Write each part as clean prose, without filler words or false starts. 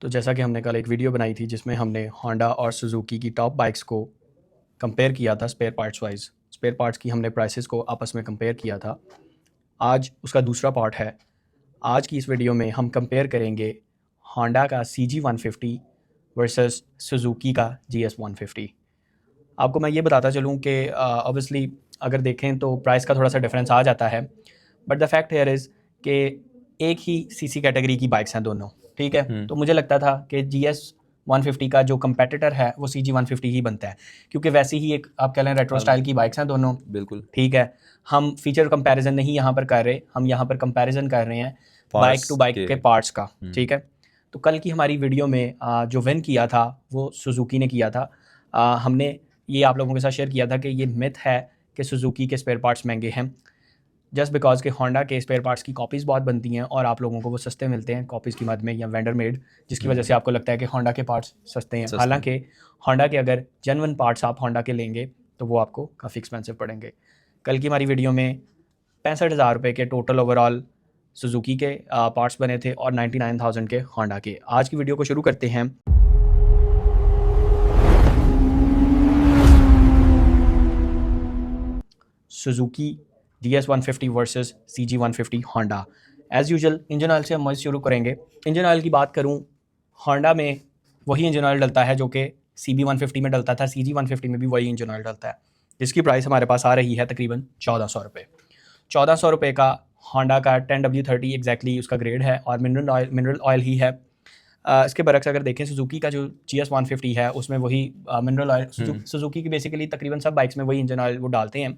तो जैसा कि हमने कल एक वीडियो बनाई थी जिसमें हमने होंडा और सुजुकी की टॉप बाइक्स को कंपेयर किया था spare parts wise. Spare parts की हमने प्राइसेस को आपस में कंपेयर किया था। आज उसका दूसरा पार्ट है। आज की इस वीडियो में हम कंपेयर करेंगे होंडा का CG150 वर्सेस सुजुकी का GS150। आपको मैं ये बताता चलूँ कि ऑब्वियसली अगर देखें तो प्राइस का थोड़ा सा डिफरेंस आ जाता है, but the fact here is कि एक ही सीसी कैटेगरी की बाइक्स हैं दोनों, ठीक है। तो मुझे लगता था कि GS150 का जो कंपेटिटर है वो CG150 ही बनता है, क्योंकि वैसे ही एक आप कह लें रेट्रो स्टाइल की बाइक्स हैं दोनों, बिल्कुल ठीक है। हम फीचर कंपैरिजन नहीं यहाँ पर कर रहे, हम यहाँ पर कंपैरिजन कर रहे हैं बाइक टू बाइक के पार्ट्स का, ठीक है। तो कल की हमारी वीडियो में जो विन किया था वो सुजुकी ने किया था। हमने ये आप लोगों के साथ शेयर किया था कि ये मिथ है कि सुजुकी के स्पेयर पार्ट्स महंगे हैं, जस्ट बिकॉज के होंडा के स्पेयर पार्ट्स की कॉपीज़ बहुत बनती हैं और आप लोगों को वो सस्ते मिलते हैं कॉपीज़ की मद में या वेंडर मेड, जिसकी वजह से आपको लगता है कि होंडा के पार्ट्स सस्ते हैं। हालांकि होंडा के अगर जेन्युइन पार्ट्स आप होंडा के लेंगे तो वो आपको काफ़ी एक्सपेंसिव पड़ेंगे। कल की हमारी वीडियो में 65,000 रुपये के टोटल ओवरऑल सुजुकी के पार्ट्स बने थे और 99,000 के होंडा के। आज की वीडियो को शुरू करते हैं। Suzuki GS150 versus CG150 Honda. As usual engine oil से हम शुरू करेंगे। इंजन ऑयल की बात करूं, होंडा में वही इंजन ऑयल डलता है जो कि CB150 में डलता था, CG150 में भी वही इंजन ऑयल डलता है, जिसकी प्राइस हमारे पास आ रही है तकरीबन 1400 रुपये। 1400 रुपये का होंडा का 10W30 एग्जैक्टली उसका ग्रेड है और मिनरल ऑयल ही है। इसके बरक्स अगर देखें सुजुकी का जो GS150 है उसमें वही मिनरल ऑयल, सुजुकी की बेसिकली तकरीबन सब बाइक्स में वही इंजन ऑयल वो डालते हैं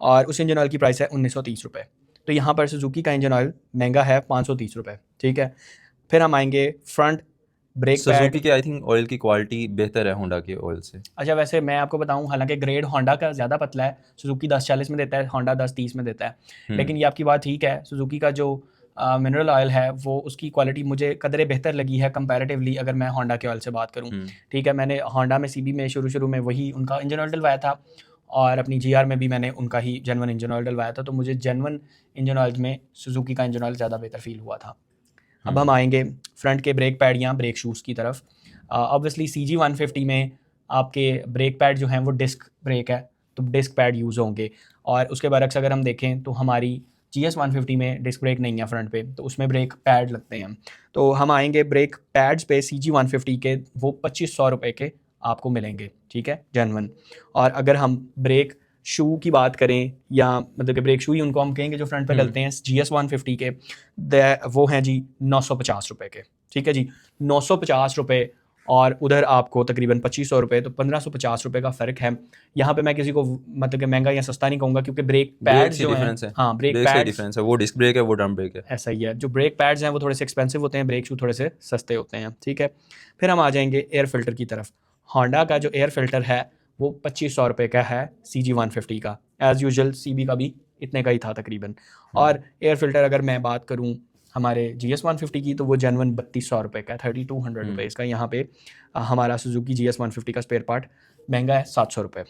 और उस इंजन ऑयल की प्राइस है 1930 रुपये। तो यहाँ पर सुजुकी का इंजन ऑयल महंगा है 530 रुपये, ठीक है। फिर हम आएंगे फ्रंट ब्रेक पैड। सुजुकी के आई थिंक ऑयल की क्वालिटी बेहतर है होंडा के ऑयल से। अच्छा, वैसे मैं आपको बताऊं, हालांकि ग्रेड होंडा का ज़्यादा पतला है, सुजुकी 1040 में देता है, होंडा 1030 में देता है। लेकिन ये आपकी बात ठीक है, सुजुकी का जो मिनरल ऑयल है वो उसकी क्वालिटी मुझे कदरे बेहतर लगी है कंपैरेटिवली अगर मैं होंडा के ऑयल से बात करूं, ठीक है। मैंने होंडा में CB में शुरू में वही उनका इंजन ऑयल डलवाया था और अपनी GR में भी मैंने उनका ही जेनवन इंजन ऑयल डलवाया था, तो मुझे जेनवन इंजन ऑयल में सुजुकी का इंजन ऑयल ज़्यादा बेहतर फील हुआ था। अब हम आएंगे फ्रंट के ब्रेक पैड या ब्रेक शूज़ की तरफ। ऑब्वियसली CG150 में आपके ब्रेक पैड जो हैं वो डिस्क ब्रेक है, तो डिस्क पैड यूज़ होंगे। और उसके बरक्स अगर हम देखें तो हमारी GS150 में डिस्क ब्रेक नहीं है फ्रंट पे, तो उसमें ब्रेक पैड लगते हैं। तो हम आएंगे ब्रेक पैड्स पे CG150 के, वो 2500 रुपये के आपको मिलेंगे, ठीक है, जेन्युइन। और अगर हम ब्रेक शू की बात करें, या मतलब कि ब्रेक शू ही उनको हम कहेंगे जो फ्रंट पे डलते हैं GS150 के, वो हैं जी 950 रुपये के, ठीक है जी, 950 रुपये। और उधर आपको तकरीबन 2500 रुपये, तो 1550 रुपये का फ़र्क है। यहाँ पे मैं किसी को मतलब कि महंगा या सस्ता नहीं कहूँगा, क्योंकि ब्रेक पैड्स जो हैं, हाँ ब्रेक पैड्स डिफरेंस है, वो डिस्क ब्रेक है वो ड्रम ब्रेक है, ऐसा ही है। जो ब्रेक पैड्स हैं वो थोड़े से एक्सपेंसिव होते हैं, ब्रेक शू थोड़े से सस्ते होते हैं, ठीक है। फिर हम आ जाएंगे एयर फिल्टर की तरफ। होंडा का जो एयर फिल्टर है वो 2500 रुपये का है CG150 का। एज़ यूजुअल CB का भी इतने का ही था तकरीबन। और एयर फिल्टर अगर मैं बात करूँ हमारे GS150 की, तो वो जेनवन 3200 रुपये का, 3200 रुपये इसका। यहाँ पे हमारा सुजुकी GS150 का स्पेयर पार्ट महंगा है 700 रुपये।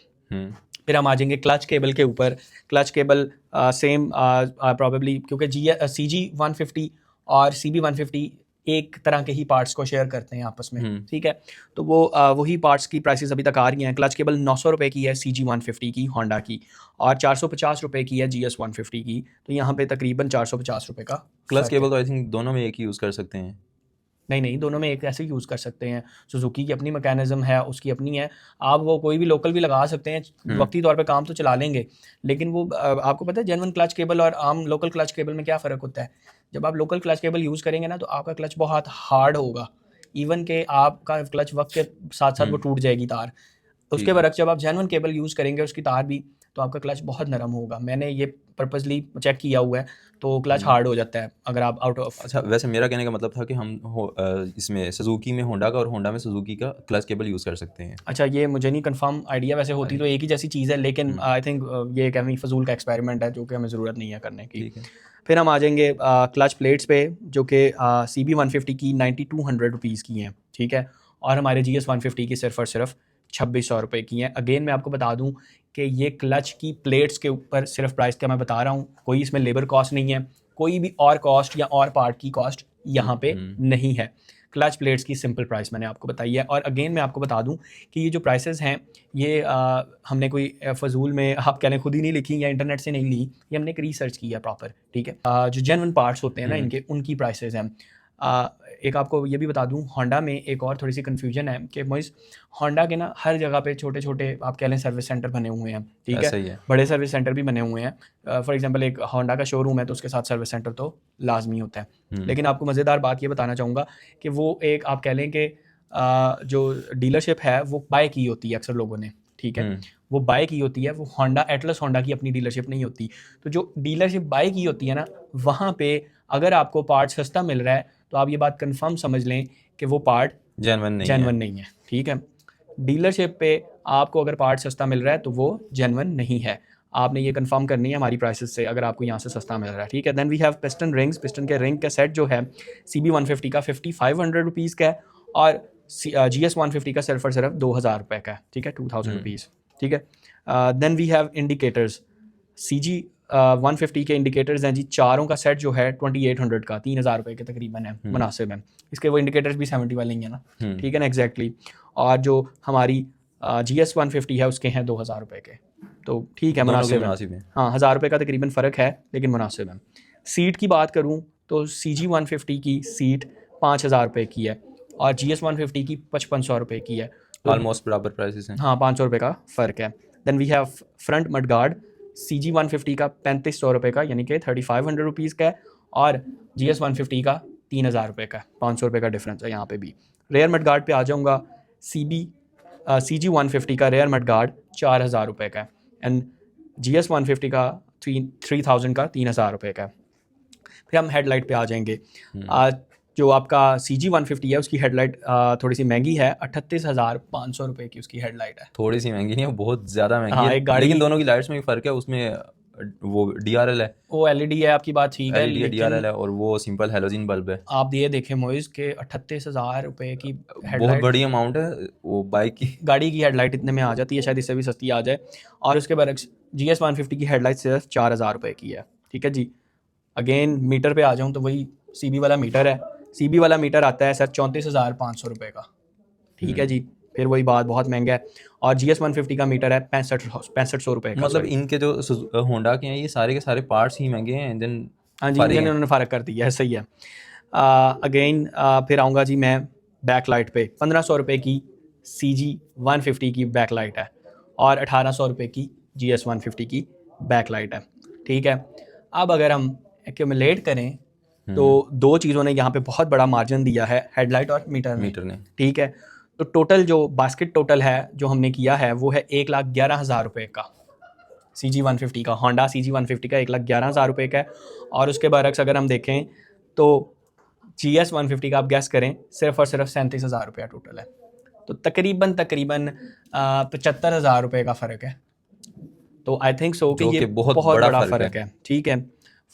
फिर हम आ जाएंगे क्लच केबल के ऊपर। क्लच केबल सेम प्रॉबेबली, क्योंकि CG150 और CB150 एक तरह के ही पार्ट्स को शेयर करते हैं आपस में, ठीक है। तो वो वही पार्ट्स की प्राइसेस अभी तक आ रही हैं। क्लच केबल 900 रुपये की है CG150 की होंडा की, और 450 रुपये की है GS150 की। तो यहाँ पे तकरीबन 450 रुपये का क्लच केबल तो आई थिंक दोनों में एक ही यूज़ कर सकते हैं। नहीं, दोनों में एक ऐसे यूज़ कर सकते हैं। सुजुकी की अपनी मैकेनिज़्म है, उसकी अपनी है। आप वो कोई भी लोकल भी लगा सकते हैं, वक्ती तौर पे काम तो चला लेंगे। लेकिन वो आपको पता है जेन्युइन क्लच केबल और आम लोकल क्लच केबल में क्या फ़र्क होता है? जब आप लोकल क्लच केबल यूज़ करेंगे ना, तो आपका क्लच बहुत हार्ड होगा, इवन के आपका क्लच वक्त के साथ साथ वो टूट जाएगी तार। उसके बरक्स जब आप जेन्युइन केबल यूज़ करेंगे उसकी तार भी, तो आपका क्लच बहुत नरम होगा। मैंने ये पर्पसली चेक किया हुआ है, तो क्लच हार्ड हो जाता है अगर आप आउट ऑफ। अच्छा, वैसे मेरा कहने का मतलब था कि हम इसमें सुजुकी में होंडा का और होंडा में सुजुकी का क्लच केबल यूज़ कर सकते हैं। अच्छा, ये मुझे नहीं कंफर्म आइडिया, वैसे होती तो एक ही जैसी चीज़ है, लेकिन आई थिंक ये एक हमें फजूल का एक्सपेरिमेंट है जो कि हमें ज़रूरत नहीं है करने की। फिर हम आ जाएंगे क्लच प्लेट्स पे, जो कि CB150 की 9200 रुपीज़ की हैं, ठीक है। और हमारे GS150 की सिर्फ और सिर्फ 2600 रुपये की हैं। अगेन मैं आपको बता दूं कि ये क्लच की प्लेट्स के ऊपर सिर्फ प्राइस का मैं बता रहा हूँ, कोई इसमें लेबर कॉस्ट नहीं है, कोई भी और कॉस्ट या और पार्ट की कॉस्ट यहाँ पे नहीं है। क्लच प्लेट्स की सिंपल प्राइस मैंने आपको बताई है। और अगेन मैं आपको बता दूं कि ये जो प्राइसेस हैं ये हमने कोई फजूल में आप कह लें खुद ही नहीं लिखी या इंटरनेट से नहीं ली, ये हमने एक रिसर्च की है प्रॉपर, ठीक है। जो जेन्युइन पार्ट्स होते हैं ना इनके, उनकी प्राइसेस हैं। एक आपको ये भी बता दूं, होंडा में एक और थोड़ी सी कन्फ्यूजन है कि मोइस होंडा के ना हर जगह पे छोटे छोटे आप कह लें सर्विस सेंटर बने हुए हैं, ठीक है, बड़े सर्विस सेंटर भी बने हुए हैं। फॉर एग्जांपल एक होंडा का शोरूम है तो उसके साथ सर्विस सेंटर तो लाजमी होता है। लेकिन आपको मज़ेदार बात ये बताना चाहूँगा कि वो एक आप कह लें कि जो डीलरशिप है वो बाय की होती है अक्सर लोगों ने, ठीक है, वो बाय की होती है। वो होंडा एटलस होंडा की अपनी डीलरशिप नहीं होती। तो जो डीलरशिप बाय की होती है ना, वहाँ पे अगर आपको पार्ट सस्ता मिल रहा है तो आप ये बात कंफर्म समझ लें कि वो पार्ट जेन्युइन नहीं है, ठीक है। डीलरशिप पे आपको अगर पार्ट सस्ता मिल रहा है तो वो जेन्युइन नहीं है। आपने ये कंफर्म करनी है हमारी प्राइसेस से अगर आपको यहाँ से सस्ता मिल रहा है, ठीक है। Then we have piston rings. Piston के रिंग का सेट जो है CB150 का 5500 रुपीज़ का है और GS150 का सिर्फ और सिर्फ 2000 रुपये का है, ठीक है, 2000 रुपीज़, ठीक है। Then we have indicators. CG150 के इंडिकेटर्स हैं जी, चारों का सेट जो है 2800 का, 3000 रुपये के तकरीबन है, मुनासिब है। इसके वो इंडिकेटर्स भी 70 वाले ही हैं ना, ठीक है ना, एग्जैक्टली। और जो हमारी GS150 है उसके हैं 2000 रुपये के, तो ठीक है, मुनासिब है। हाँ, 1000 रुपये का तकरीबन फ़र्क है लेकिन मुनासिब है। सीट की बात करूँ तो CG150 की सीट 5000 रुपये की है और GS150 की 5500 रुपये की है, ऑलमोस्ट बराबर प्राइसेस हैं। हाँ, 500 रुपये का फ़र्क है। Then we have front mudguard. CG150 का 3500 रुपये का यानी कि 3500 रुपीज़ का है और GS150 का 3000 रुपये का, 500 रुपये का डिफरेंस है यहाँ पे भी। रेयर मडगार्ड पे आ जाऊँगा। CG150 का रेयर मडगार्ड 4000 रुपये का है एंड GS150 का 3000 का 3000 रुपये का है। फिर हम हेडलाइट पे आ जाएंगे। जो आपका CG150 है उसकी हेडलाइट थोड़ी सी महंगी है, 38,500 रुपये की उसकी हेडलाइट है। थोड़ी सी महंगी नहीं है, बहुत ज़्यादा महंगी हाँ, है। एक गाड़ी, लेकिन दोनों की लाइट्स में भी फ़र्क है। उसमें वो DRL है, वो LED है, आपकी बात ठीक है, LED DRL है और वो सिंपल हेलोजन बल्ब है। आप ये देखें मोइज़ के 38,000 रुपये की हेडलाइट, बहुत बड़ी अमाउंट है। वो बाइक की गाड़ी की हेडलाइट इतने में आ जाती है, शायद इससे भी सस्ती आ जाए। और उसके बरक्स GS150 की हेडलाइट सिर्फ 4000 रुपये की है, ठीक है जी। अगेन मीटर पे आ जाऊँ तो वही CB वाला मीटर है। CB वाला मीटर आता है सर 34,500 रुपये का, ठीक है जी। फिर वही बात, बहुत महंगा है। और GS150 का मीटर है 6500 रुपये का। मतलब इनके जो होंडा के हैं ये सारे के सारे पार्ट्स ही महंगे हैं, इंजन, हाँ जी, इंजन उन्होंने फ़र्क कर दिया है, सही है। अगेन फिर आऊँगा जी मैं बैक लाइट पे। 1500 रुपये की CG150 की बैक लाइट है और 1800 रुपये की GS150 की बैक लाइट है, ठीक है। अब अगर हम एक्यूमुलेट करें तो दो चीज़ों ने यहाँ पे बहुत बड़ा मार्जिन दिया है, हेडलाइट और मीटर ने, ठीक है। तो टोटल जो बास्केट टोटल है जो हमने किया है वो है 1,11,000 रुपये का। CG150 का, होंडा CG150 का 1,11,000 रुपये का है। और उसके बरक्स अगर हम देखें तो GS150 का आप गैस करें सिर्फ और सिर्फ 37,000 रुपया टोटल है। तो तकरीबन 75,000 रुपये का फ़र्क है। तो आई थिंक सो कि ये बहुत बड़ा फ़र्क है, ठीक है।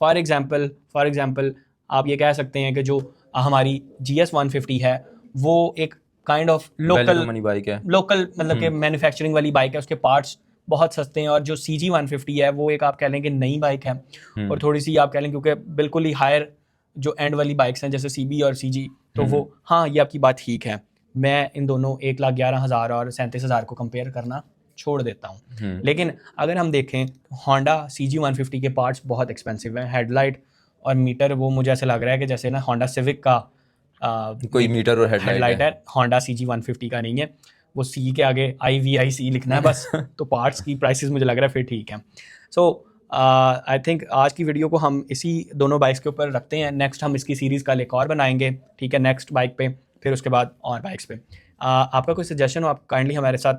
फॉर एग्ज़ाम्पल आप ये कह सकते हैं कि जो हमारी GS150 है वो एक काइंड ऑफ लोकल बाइक है, लोकल मतलब कि मैन्युफैक्चरिंग वाली बाइक है, उसके पार्ट्स बहुत सस्ते हैं। और जो CG150 है वो एक आप कह लें कि नई बाइक है और थोड़ी सी आप कह लें क्योंकि बिल्कुल ही हायर जो एंड वाली बाइक्स हैं जैसे CB और CG, तो वो, हाँ, ये आपकी बात ठीक है। मैं इन दोनों 1,11,000 और 37,000 को कंपेयर करना छोड़ देता हूँ। लेकिन अगर हम देखें होंडा CG150 के पार्ट्स बहुत एक्सपेंसिव हैं। हेडलाइट और मीटर वो मुझे ऐसा लग रहा है कि जैसे ना होंडा सिविक का कोई मीटर और हेडलाइट है, होंडा CG150 का नहीं है। वो C के आगे IVIC लिखना है बस। तो पार्ट्स की प्राइसेस मुझे लग रहा है फिर ठीक है। सो आई थिंक आज की वीडियो को हम इसी दोनों बाइक्स के ऊपर रखते हैं। नेक्स्ट हम इसकी सीरीज़ का एक और बनाएंगे, ठीक है, नेक्स्ट बाइक पे, फिर उसके बाद और बाइक्स पे। आपका कोई सजेशन हो आप काइंडली हमारे साथ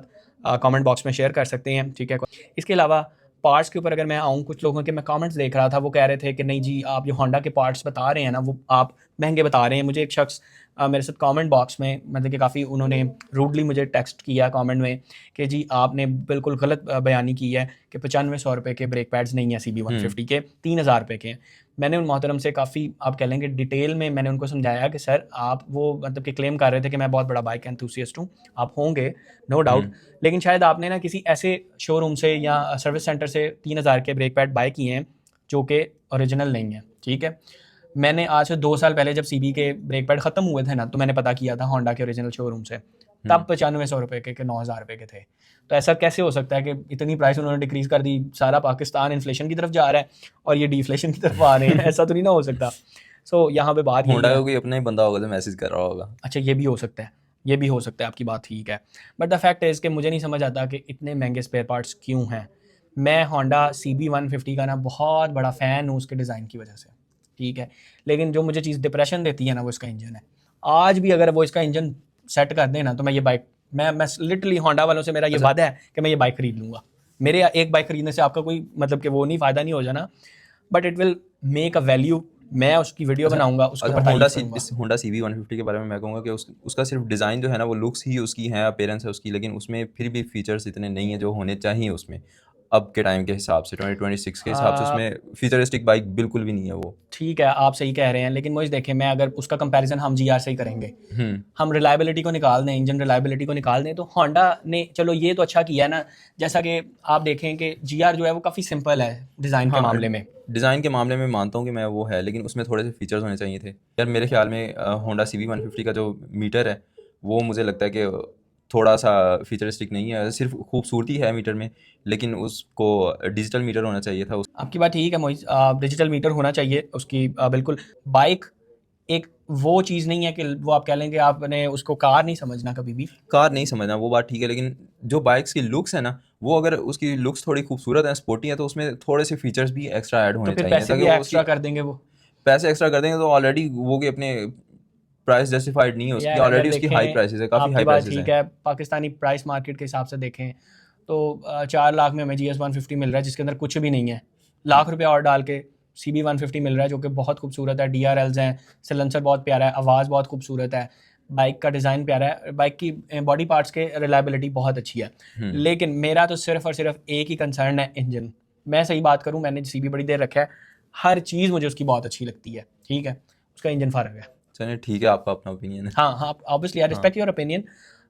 कमेंट बॉक्स में शेयर कर सकते हैं, ठीक है। इसके अलावा पार्ट्स के ऊपर अगर मैं आऊँ, कुछ लोगों के मैं कमेंट्स देख रहा था, वो कह रहे थे कि नहीं जी आप जो होंडा के पार्ट्स बता रहे हैं ना वो आप महंगे बता रहे हैं। मुझे एक शख्स मेरे साथ कमेंट बॉक्स में मतलब कि काफ़ी उन्होंने रूडली मुझे टेक्स्ट किया कमेंट में कि जी आपने बिल्कुल गलत बयानी की है कि 9500 रुपये के ब्रेक पैड्स नहीं हैं CB150 के, 3000 रुपये के हैं। मैंने उन मोहतरम से काफ़ी आप कह लेंगे डिटेल में मैंने उनको समझाया कि सर आप वो मतलब कि क्लेम कर रहे थे कि मैं बहुत बड़ा बाइक एंथुसियास्ट हूँ, आप होंगे नो डाउट, लेकिन शायद आपने ना किसी ऐसे शोरूम से या सर्विस सेंटर से 3000 के ब्रेक पैड बाय किए हैं जो कि ओरिजिनल नहीं है, ठीक है। मैंने आज से 2 साल पहले जब सीबी के ब्रेक पैड ख़त्म हुए थे ना, तो मैंने पता किया था होंडा के ओरिजिनल शोरूम से, तब 9500 रुपये के 9000 रुपये के थे। तो ऐसा कैसे हो सकता है कि इतनी प्राइस उन्होंने डिक्रीज़ कर दी, सारा पाकिस्तान इन्फ्लेशन की तरफ जा रहा है और ये डिफ्लेशन की तरफ आ रहे हैं? ऐसा तो नहीं ना हो सकता। सो यहाँ पे बात होंडा का कोई अपना ही बंदा होगा जो मैसेज कर रहा होगा। अच्छा, ये भी हो सकता है, ये भी हो सकता है, आपकी बात ठीक है। बट द फैक्ट इज़ कि मुझे नहीं समझ आता कि इतने महंगे स्पेयर पार्ट्स क्यों हैं। मैं होंडा CB150 का ना बहुत बड़ा फ़ैन हूँ उसके डिज़ाइन की वजह से, ठीक है, लेकिन जो मुझे चीज़ डिप्रेशन देती है ना, वो इसका इंजन है। आज भी अगर वो इसका इंजन सेट कर देना तो मैं ये बाइक, मैं लिटरली होंडा वालों से मेरा ये वादा है कि मैं ये बाइक खरीद लूँगा। मेरे एक बाइक खरीदने से आपका कोई मतलब कि वो नहीं, फ़ायदा नहीं हो जाना, but it will make a value. मैं उसकी वीडियो बनाऊंगा, उसके ऊपर होंडा तारीफ करूंगा। इस होंडा CB150 के बारे में मैं कहूँगा कि उसका सिर्फ डिज़ाइन जो है ना, वो लुक्स ही उसकी है, अपीयरेंस है उसकी, लेकिन उसमें फिर भी फीचर्स इतने नहीं है जो होने चाहिए उसमें। अब के टाइम के हिसाब से 2026 के हिसाब से उसमें फीचरिस्टिक बाइक बिल्कुल भी नहीं है वो। ठीक है, आप सही कह रहे हैं, लेकिन मुझे देखें, मैं अगर उसका कंपैरिजन हम GR से ही करेंगे, हम रिलायबिलिटी को निकाल दें, इंजन रिलायबिलिटी को निकाल दें, तो होंडा ने चलो ये तो अच्छा किया है ना। जैसा कि आप देखें कि GR जो है वो काफ़ी सिंपल है डिज़ाइन के मामले में। डिज़ाइन के मामले में मानता हूँ कि मैं वो है, लेकिन उसमें थोड़े से फीचर्स होने चाहिए थे यार। मेरे ख्याल में होंडा CB150 का जो मीटर है वो मुझे लगता है कि थोड़ा सा फीचरिस्टिक नहीं है, सिर्फ खूबसूरती है मीटर में, लेकिन उसको डिजिटल मीटर होना चाहिए था। आपकी बात ठीक है मोइज़, डिजिटल मीटर होना चाहिए उसकी, बिल्कुल। बाइक एक वो चीज़ नहीं है कि वो आप कह लेंगे आपने उसको कार नहीं समझना कभी भी। कार नहीं समझना, वो बात ठीक है, लेकिन जो बाइक्स की लुक्स है ना, वो अगर उसकी लुक्स थोड़ी खूबसूरत है, स्पोर्टी है, तो उसमें थोड़े से फीचर्स भी एक्स्ट्रा ऐड तो होने फिर चाहिए पैसे ताकि भी वो एक्स्ट्रा कर देंगे वो। पैसे एक्स्ट्रा कर देंगे तो ऑलरेडी वो कि अपने प्राइस जस्टिफाइड नहीं है उसकी, यार अगर ऑलरेडी उसकी हाई देखें, प्राइसेस है, काफ़ी आपकी हाई बात प्राइसेस ठीक हैं। है, पाकिस्तानी प्राइस मार्केट के हिसाब से देखें तो 4 लाख में हमें GS150 मिल रहा है जिसके अंदर कुछ भी नहीं है। लाख रुपया और डाल के CB150 मिल रहा है जो कि बहुत खूबसूरत है, DRLs हैं, सिलेंसर बहुत प्यारा है, आवाज़ बहुत खूबसूरत है, बाइक का डिज़ाइन प्यारा है, बाइक की बॉडी पार्ट्स के रिलायबिलिटी बहुत अच्छी है। लेकिन मेरा तो सिर्फ और सिर्फ एक ही कंसर्न है, इंजन। मैं सही बात करूँ, मैंने CB बड़ी देर रखा है, हर चीज़ मुझे उसकी बहुत अच्छी लगती है, ठीक है, उसका इंजन फ़र्क है। चलिए ठीक है, आपका अपना ओपिनियन है। हाँ हाँ, obviously I respect your opinion,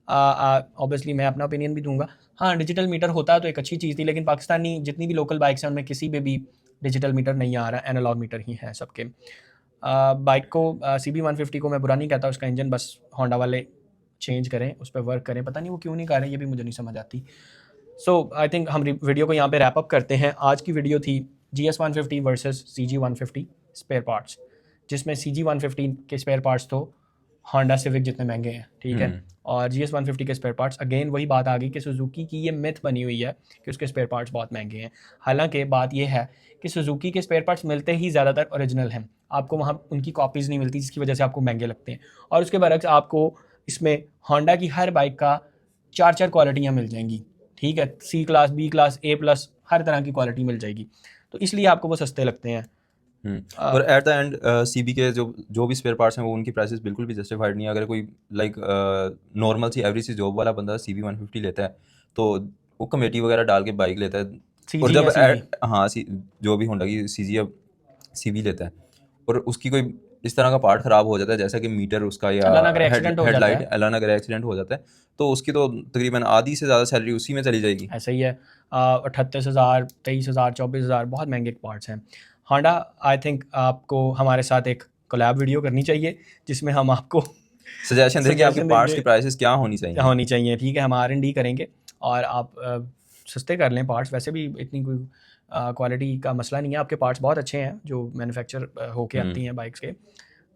obviously मैं अपना ओपिनियन भी दूंगा। हाँ, डिजिटल मीटर होता तो एक अच्छी चीज़ थी, लेकिन पाकिस्तानी जितनी भी लोकल बाइक्स हैं उनमें किसी पे भी डिजिटल मीटर नहीं आ रहा, एनालॉग मीटर ही है सबके। बाइक को CB150 को मैं बुरा नहीं कहता, उसका इंजन बस होंडा वाले चेंज करें, उस पर वर्क करें, पता नहीं वो क्यों नहीं कर रहे, ये भी मुझे नहीं समझ आती। सो आई थिंक हम वीडियो को यहाँ पे रैप अप करते हैं। आज की वीडियो थी GS150 versus CG150 spare parts, जिसमें CG150 के स्पेयर पार्ट्स तो होंडा सिविक जितने महंगे हैं, ठीक है, और GS150 के स्पेयर पार्ट्स, अगेन वही बात आ गई कि सुजुकी की ये मिथ बनी हुई है कि उसके स्पेयर पार्ट्स बहुत महंगे हैं। हालांकि बात यह है कि सुजुकी के स्पेयर पार्ट्स मिलते ही ज़्यादातर ओरिजिनल हैं, आपको वहाँ उनकी कॉपीज़ नहीं मिलती, जिसकी वजह से आपको महंगे लगते हैं। और उसके बरक्स आपको इसमें होंडा की हर बाइक का 4 क्वालिटियाँ मिल जाएंगी, ठीक है, C class, B class, A+, हर तरह की क्वालिटी मिल जाएगी, तो इसलिए आपको वो सस्ते लगते हैं। और एट द एंड CB के जो भी स्पेयर पार्ट्स हैं वो उनकी प्राइसेस बिल्कुल भी जस्टिफाइड नहीं है। अगर कोई लाइक नॉर्मल सी एवरेज सी जॉब वाला बंदा CB150 लेता है तो वो कमेटी वगैरह डाल के बाइक लेता है, और जब हाँ जो भी होंडा की CG या CB लेता है और उसकी कोई इस तरह का पार्ट ख़राब हो जाता है, जैसा कि मीटर उसका या हेडलाइट अल्लाह ना करे एक्सीडेंट हो जाता है, तो उसकी तो तकरीबन आधी से ज़्यादा सैलरी उसी में चली जाएगी। ऐसा ही है, 38,000, 23,000, 24,000 बहुत महंगे पार्ट्स हैं। होंडा आई थिंक आपको हमारे साथ एक कोलैब वीडियो करनी चाहिए जिसमें हम आपको सजेशन देंगे आपके पार्ट्स की प्राइसेस क्या होनी चाहिए, ठीक है, हम R&D करेंगे और आप सस्ते कर लें पार्ट्स। वैसे भी इतनी कोई क्वालिटी का मसला नहीं है, आपके पार्ट्स बहुत अच्छे हैं जो मैन्युफैक्चर होके आती हैं बाइक्स के।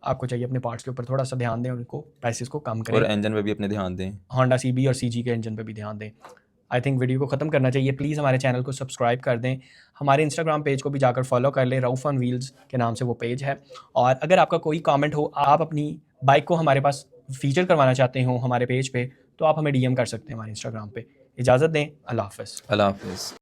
आपको चाहिए अपने पार्ट्स के ऊपर थोड़ा सा ध्यान दें, उनको प्राइसेस को कम करें, और इंजन पे भी अपने ध्यान दें, होंडा CB और CG के इंजन पे भी ध्यान दें। आई थिंक वीडियो को ख़त्म करना चाहिए। प्लीज़ हमारे चैनल को सब्सक्राइब कर दें, हमारे इंस्टाग्राम पेज को भी जाकर फॉलो कर लें, रऊफ ऑन व्हील्स के नाम से वो पेज है। और अगर आपका कोई कमेंट हो, आप अपनी बाइक को हमारे पास फीचर करवाना चाहते हो हमारे पेज पे, तो आप हमें DM कर सकते हैं हमारे इंस्टाग्राम पे। इजाज़त दें, अल्लाह हाफ़िज़। अल्लाह हाफ़िज़।